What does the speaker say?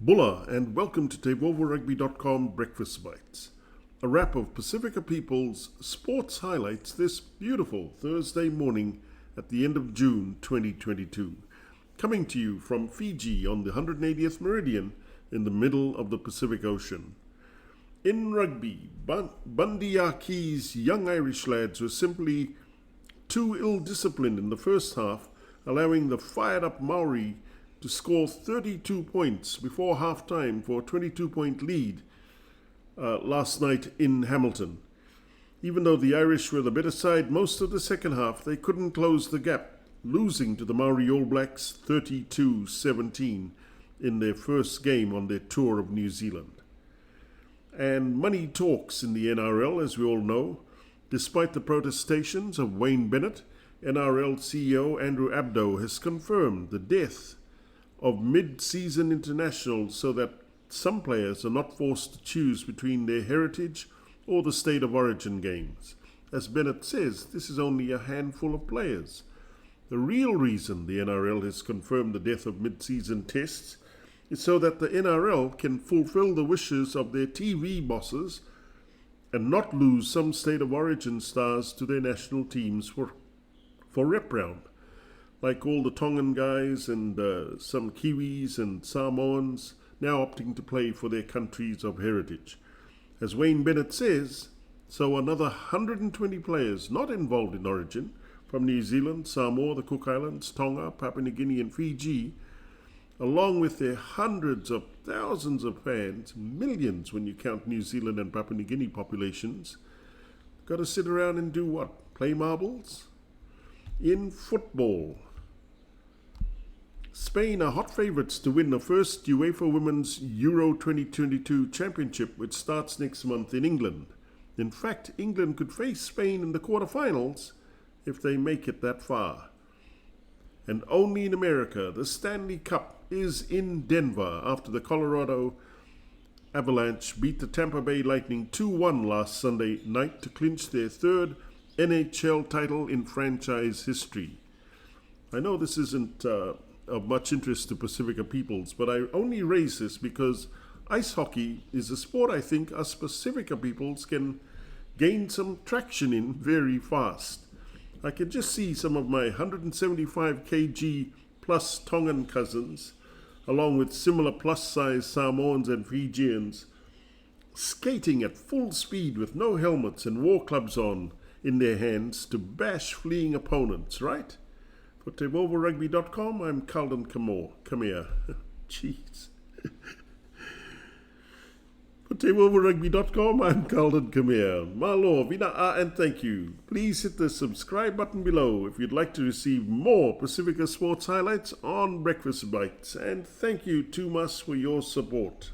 Bulla, and welcome to TEIVOVODigital Breakfast Bites, a wrap of Pasifika Peoples sports highlights this beautiful Thursday morning at the end of June 2022, coming to you from Fiji on the 180th meridian in the middle of the Pacific Ocean. In rugby, Bundyarkee's young Irish lads were simply too ill-disciplined in the first half, allowing the fired-up Maori to score 32 points before half-time for a 22-point lead last night in Hamilton. Even though the Irish were the better side most of the second half, they couldn't close the gap, losing to the Maori All Blacks 32-17 in their first game on their tour of New Zealand. And money talks in the NRL, as we all know. Despite the protestations of Wayne Bennett, NRL CEO Andrew Abdo has confirmed the death of mid-season internationals so that some players are not forced to choose between their heritage or the state of origin games. As Bennett says, this is only a handful of players. The real reason the NRL has confirmed the death of mid-season tests is so that the NRL can fulfill the wishes of their TV bosses and not lose some state of origin stars to their national teams for rep round, like all the Tongan guys and some Kiwis and Samoans now opting to play for their countries of heritage. As Wayne Bennett says, so another 120 players not involved in origin from New Zealand, Samoa, the Cook Islands, Tonga, Papua New Guinea and Fiji, along with their hundreds of thousands of fans, millions when you count New Zealand and Papua New Guinea populations, got to sit around and do what? Play marbles? In football, Spain are hot favourites to win the first UEFA Women's Euro 2022 Championship, which starts next month in England. In fact, England could face Spain in the quarterfinals if they make it that far. And only in America, the Stanley Cup is in Denver after the Colorado Avalanche beat the Tampa Bay Lightning 2-1 last Sunday night to clinch their third NHL title in franchise history. I know this isn't of much interest to Pasifika Peoples, but I only raise this because ice hockey is a sport I think us Pasifika Peoples can gain some traction in very fast. I can just see some of my 175 kg plus Tongan cousins, along with similar plus size Samoans and Fijians, skating at full speed with no helmets and war clubs on in their hands to bash fleeing opponents, right? For TEIVOVODigital, I'm Calden Come here. Jeez. For TEIVOVODigital, I'm Calden here. Malo, Vina, and thank you. Please hit the subscribe button below if you'd like to receive more Pasifika sports highlights on Breakfast Bites. And thank you to us for your support.